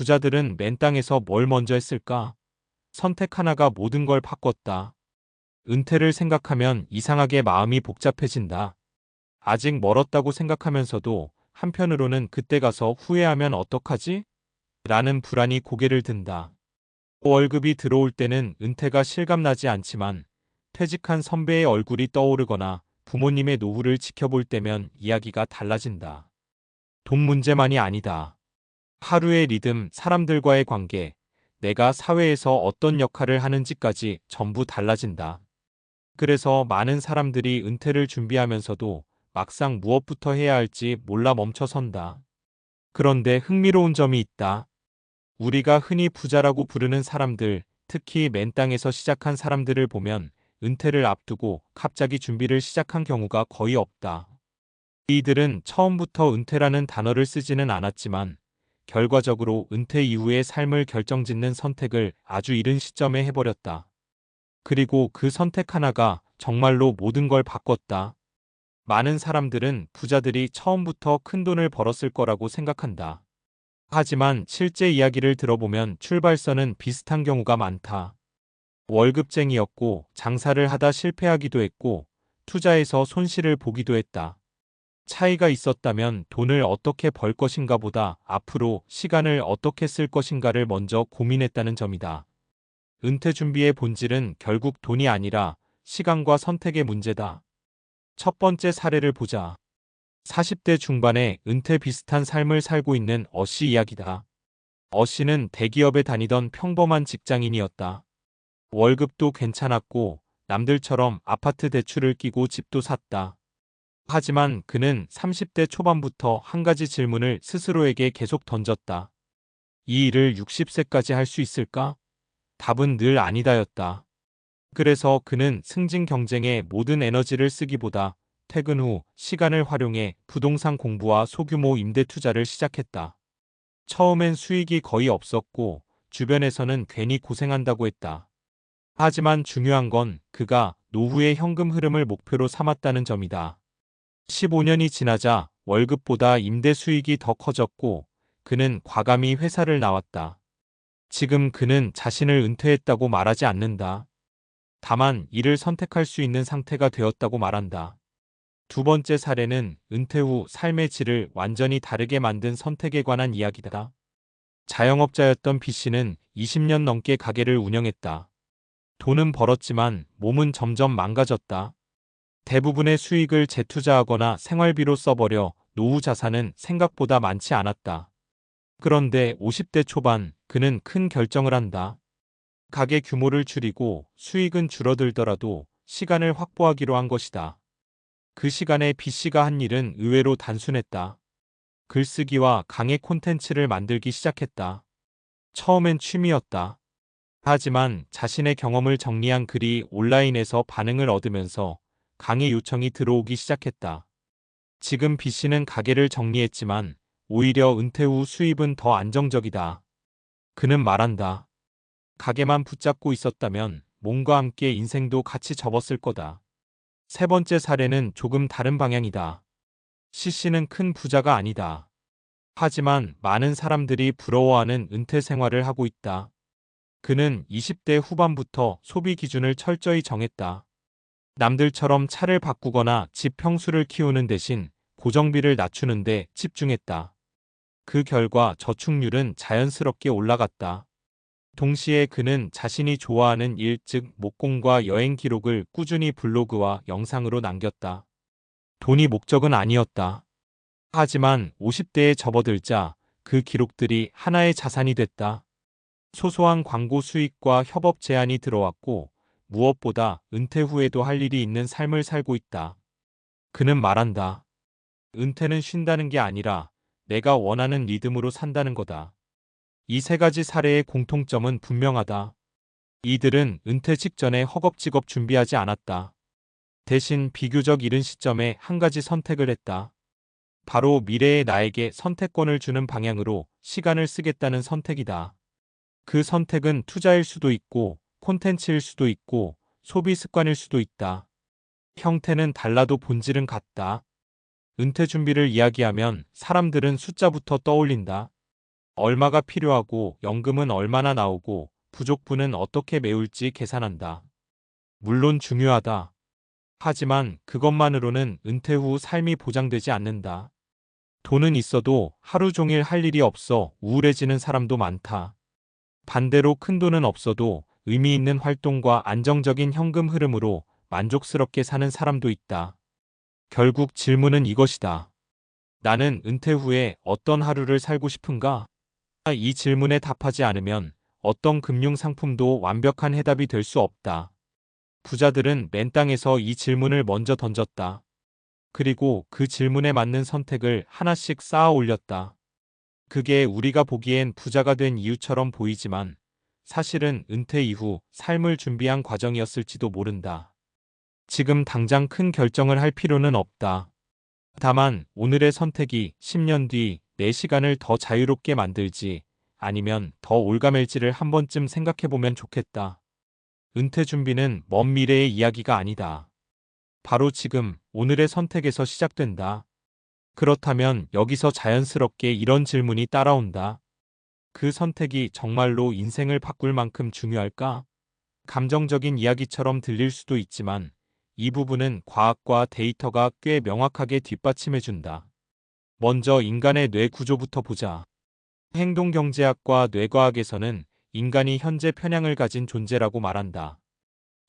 부자들은 맨 땅에서 뭘 먼저 했을까? 선택 하나가 모든 걸 바꿨다. 은퇴를 생각하면 이상하게 마음이 복잡해진다. 아직 멀었다고 생각하면서도 한편으로는 그때 가서 후회하면 어떡하지? 라는 불안이 고개를 든다. 월급이 들어올 때는 은퇴가 실감나지 않지만 퇴직한 선배의 얼굴이 떠오르거나 부모님의 노후를 지켜볼 때면 이야기가 달라진다. 돈 문제만이 아니다. 하루의 리듬, 사람들과의 관계, 내가 사회에서 어떤 역할을 하는지까지 전부 달라진다. 그래서 많은 사람들이 은퇴를 준비하면서도 막상 무엇부터 해야 할지 몰라 멈춰선다. 그런데 흥미로운 점이 있다. 우리가 흔히 부자라고 부르는 사람들, 특히 맨 땅에서 시작한 사람들을 보면 은퇴를 앞두고 갑자기 준비를 시작한 경우가 거의 없다. 이들은 처음부터 은퇴라는 단어를 쓰지는 않았지만 결과적으로 은퇴 이후의 삶을 결정짓는 선택을 아주 이른 시점에 해버렸다. 그리고 그 선택 하나가 정말로 모든 걸 바꿨다. 많은 사람들은 부자들이 처음부터 큰 돈을 벌었을 거라고 생각한다. 하지만 실제 이야기를 들어보면 출발선은 비슷한 경우가 많다. 월급쟁이였고 장사를 하다 실패하기도 했고 투자해서 손실을 보기도 했다. 차이가 있었다면 돈을 어떻게 벌 것인가 보다 앞으로 시간을 어떻게 쓸 것인가를 먼저 고민했다는 점이다. 은퇴 준비의 본질은 결국 돈이 아니라 시간과 선택의 문제다. 첫 번째 사례를 보자. 40대 중반에 은퇴 비슷한 삶을 살고 있는 어씨 이야기다. 어씨는 대기업에 다니던 평범한 직장인이었다. 월급도 괜찮았고 남들처럼 아파트 대출을 끼고 집도 샀다. 하지만 그는 30대 초반부터 한 가지 질문을 스스로에게 계속 던졌다. 이 일을 60세까지 할 수 있을까? 답은 늘 아니다였다. 그래서 그는 승진 경쟁에 모든 에너지를 쓰기보다 퇴근 후 시간을 활용해 부동산 공부와 소규모 임대 투자를 시작했다. 처음엔 수익이 거의 없었고 주변에서는 괜히 고생한다고 했다. 하지만 중요한 건 그가 노후의 현금 흐름을 목표로 삼았다는 점이다. 15년이 지나자 월급보다 임대 수익이 더 커졌고 그는 과감히 회사를 나왔다. 지금 그는 자신을 은퇴했다고 말하지 않는다. 다만 이를 선택할 수 있는 상태가 되었다고 말한다. 두 번째 사례는 은퇴 후 삶의 질을 완전히 다르게 만든 선택에 관한 이야기다. 자영업자였던 B씨는 20년 넘게 가게를 운영했다. 돈은 벌었지만 몸은 점점 망가졌다. 대부분의 수익을 재투자하거나 생활비로 써버려 노후 자산은 생각보다 많지 않았다. 그런데 50대 초반 그는 큰 결정을 한다. 가게 규모를 줄이고 수익은 줄어들더라도 시간을 확보하기로 한 것이다. 그 시간에 B씨가 한 일은 의외로 단순했다. 글쓰기와 강의 콘텐츠를 만들기 시작했다. 처음엔 취미였다. 하지만 자신의 경험을 정리한 글이 온라인에서 반응을 얻으면서 강의 요청이 들어오기 시작했다. 지금 B씨는 가게를 정리했지만 오히려 은퇴 후 수입은 더 안정적이다. 그는 말한다. 가게만 붙잡고 있었다면 몸과 함께 인생도 같이 접었을 거다. 세 번째 사례는 조금 다른 방향이다. C씨는 큰 부자가 아니다. 하지만 많은 사람들이 부러워하는 은퇴 생활을 하고 있다. 그는 20대 후반부터 소비 기준을 철저히 정했다. 남들처럼 차를 바꾸거나 집 평수를 키우는 대신 고정비를 낮추는 데 집중했다. 그 결과 저축률은 자연스럽게 올라갔다. 동시에 그는 자신이 좋아하는 일, 즉 목공과 여행 기록을 꾸준히 블로그와 영상으로 남겼다. 돈이 목적은 아니었다. 하지만 50대에 접어들자 그 기록들이 하나의 자산이 됐다. 소소한 광고 수익과 협업 제안이 들어왔고 무엇보다 은퇴 후에도 할 일이 있는 삶을 살고 있다. 그는 말한다. 은퇴는 쉰다는 게 아니라 내가 원하는 리듬으로 산다는 거다. 이 세 가지 사례의 공통점은 분명하다. 이들은 은퇴 직전에 허겁지겁 준비하지 않았다. 대신 비교적 이른 시점에 한 가지 선택을 했다. 바로 미래의 나에게 선택권을 주는 방향으로 시간을 쓰겠다는 선택이다. 그 선택은 투자일 수도 있고 콘텐츠일 수도 있고 소비 습관일 수도 있다. 형태는 달라도 본질은 같다. 은퇴 준비를 이야기하면 사람들은 숫자부터 떠올린다. 얼마가 필요하고 연금은 얼마나 나오고 부족분은 어떻게 메울지 계산한다. 물론 중요하다. 하지만 그것만으로는 은퇴 후 삶이 보장되지 않는다. 돈은 있어도 하루 종일 할 일이 없어 우울해지는 사람도 많다. 반대로 큰 돈은 없어도 의미 있는 활동과 안정적인 현금 흐름으로 만족스럽게 사는 사람도 있다. 결국 질문은 이것이다. 나는 은퇴 후에 어떤 하루를 살고 싶은가? 이 질문에 답하지 않으면 어떤 금융 상품도 완벽한 해답이 될 수 없다. 부자들은 맨 땅에서 이 질문을 먼저 던졌다. 그리고 그 질문에 맞는 선택을 하나씩 쌓아 올렸다. 그게 우리가 보기엔 부자가 된 이유처럼 보이지만 사실은 은퇴 이후 삶을 준비한 과정이었을지도 모른다. 지금 당장 큰 결정을 할 필요는 없다. 다만 오늘의 선택이 10년 뒤 내 시간을 더 자유롭게 만들지 아니면 더 올가맬지를 한 번쯤 생각해보면 좋겠다. 은퇴 준비는 먼 미래의 이야기가 아니다. 바로 지금 오늘의 선택에서 시작된다. 그렇다면 여기서 자연스럽게 이런 질문이 따라온다. 그 선택이 정말로 인생을 바꿀 만큼 중요할까? 감정적인 이야기처럼 들릴 수도 있지만 이 부분은 과학과 데이터가 꽤 명확하게 뒷받침해준다. 먼저 인간의 뇌 구조부터 보자. 행동경제학과 뇌과학에서는 인간이 현재 편향을 가진 존재라고 말한다.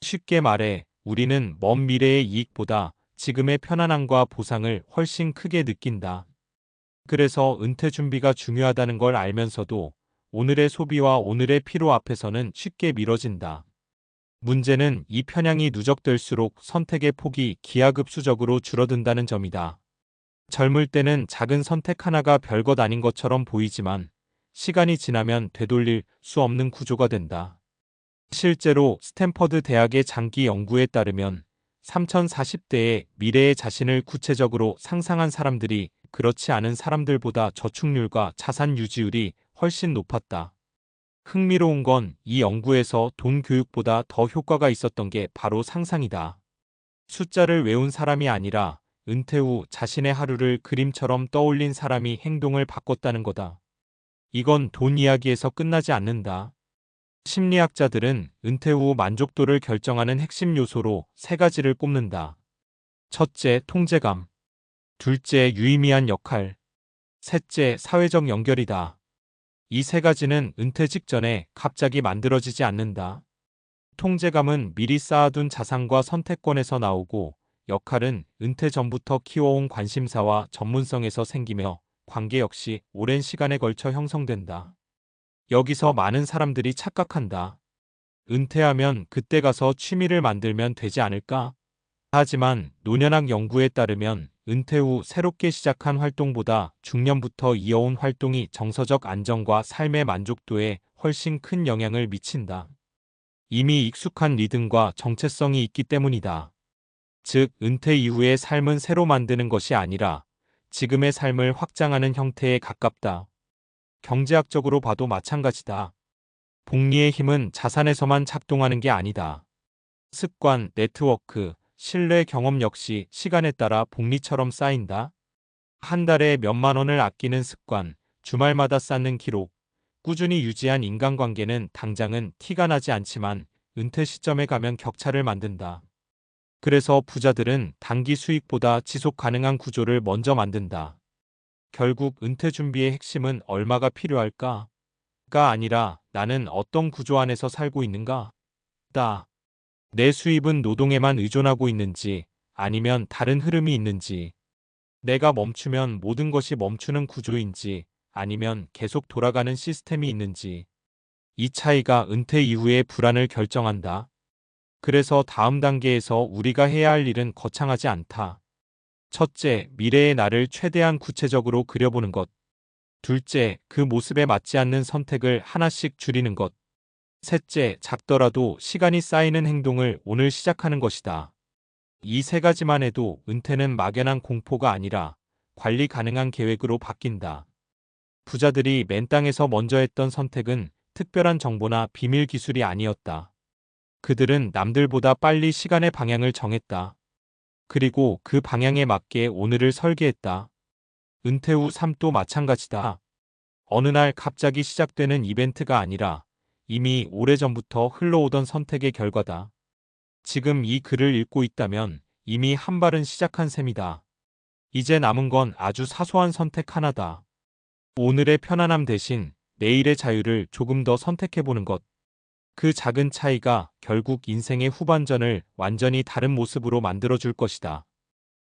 쉽게 말해 우리는 먼 미래의 이익보다 지금의 편안함과 보상을 훨씬 크게 느낀다. 그래서 은퇴 준비가 중요하다는 걸 알면서도 오늘의 소비와 오늘의 피로 앞에서는 쉽게 미뤄진다. 문제는 이 편향이 누적될수록 선택의 폭이 기하급수적으로 줄어든다는 점이다. 젊을 때는 작은 선택 하나가 별것 아닌 것처럼 보이지만 시간이 지나면 되돌릴 수 없는 구조가 된다. 실제로 스탠퍼드 대학의 장기 연구에 따르면 3040대의 미래의 자신을 구체적으로 상상한 사람들이 그렇지 않은 사람들보다 저축률과 자산 유지율이 훨씬 높았다. 흥미로운 건 이 연구에서 돈 교육보다 더 효과가 있었던 게 바로 상상이다. 숫자를 외운 사람이 아니라 은퇴 후 자신의 하루를 그림처럼 떠올린 사람이 행동을 바꿨다는 거다. 이건 돈 이야기에서 끝나지 않는다. 심리학자들은 은퇴 후 만족도를 결정하는 핵심 요소로 세 가지를 꼽는다. 첫째, 통제감. 둘째, 유의미한 역할. 셋째, 사회적 연결이다. 이 세 가지는 은퇴 직전에 갑자기 만들어지지 않는다. 통제감은 미리 쌓아둔 자산과 선택권에서 나오고 역할은 은퇴 전부터 키워온 관심사와 전문성에서 생기며 관계 역시 오랜 시간에 걸쳐 형성된다. 여기서 많은 사람들이 착각한다. 은퇴하면 그때 가서 취미를 만들면 되지 않을까? 하지만 노년학 연구에 따르면 은퇴 후 새롭게 시작한 활동보다 중년부터 이어온 활동이 정서적 안정과 삶의 만족도에 훨씬 큰 영향을 미친다. 이미 익숙한 리듬과 정체성이 있기 때문이다. 즉, 은퇴 이후의 삶은 새로 만드는 것이 아니라 지금의 삶을 확장하는 형태에 가깝다. 경제학적으로 봐도 마찬가지다. 복리의 힘은 자산에서만 작동하는 게 아니다. 습관, 네트워크, 신뢰 경험 역시 시간에 따라 복리처럼 쌓인다. 한 달에 몇만 원을 아끼는 습관, 주말마다 쌓는 기록, 꾸준히 유지한 인간관계는 당장은 티가 나지 않지만 은퇴 시점에 가면 격차를 만든다. 그래서 부자들은 단기 수익보다 지속 가능한 구조를 먼저 만든다. 결국 은퇴 준비의 핵심은 얼마가 필요할까? 가 아니라 나는 어떤 구조 안에서 살고 있는가? 다. 내 수입은 노동에만 의존하고 있는지 아니면 다른 흐름이 있는지, 내가 멈추면 모든 것이 멈추는 구조인지 아니면 계속 돌아가는 시스템이 있는지, 이 차이가 은퇴 이후의 불안을 결정한다. 그래서 다음 단계에서 우리가 해야 할 일은 거창하지 않다. 첫째, 미래의 나를 최대한 구체적으로 그려보는 것. 둘째, 그 모습에 맞지 않는 선택을 하나씩 줄이는 것. 셋째, 작더라도 시간이 쌓이는 행동을 오늘 시작하는 것이다. 이 세 가지만 해도 은퇴는 막연한 공포가 아니라 관리 가능한 계획으로 바뀐다. 부자들이 맨 땅에서 먼저 했던 선택은 특별한 정보나 비밀 기술이 아니었다. 그들은 남들보다 빨리 시간의 방향을 정했다. 그리고 그 방향에 맞게 오늘을 설계했다. 은퇴 후 삶도 마찬가지다. 어느 날 갑자기 시작되는 이벤트가 아니라 이미 오래전부터 흘러오던 선택의 결과다. 지금 이 글을 읽고 있다면 이미 한 발은 시작한 셈이다. 이제 남은 건 아주 사소한 선택 하나다. 오늘의 편안함 대신 내일의 자유를 조금 더 선택해보는 것. 그 작은 차이가 결국 인생의 후반전을 완전히 다른 모습으로 만들어줄 것이다.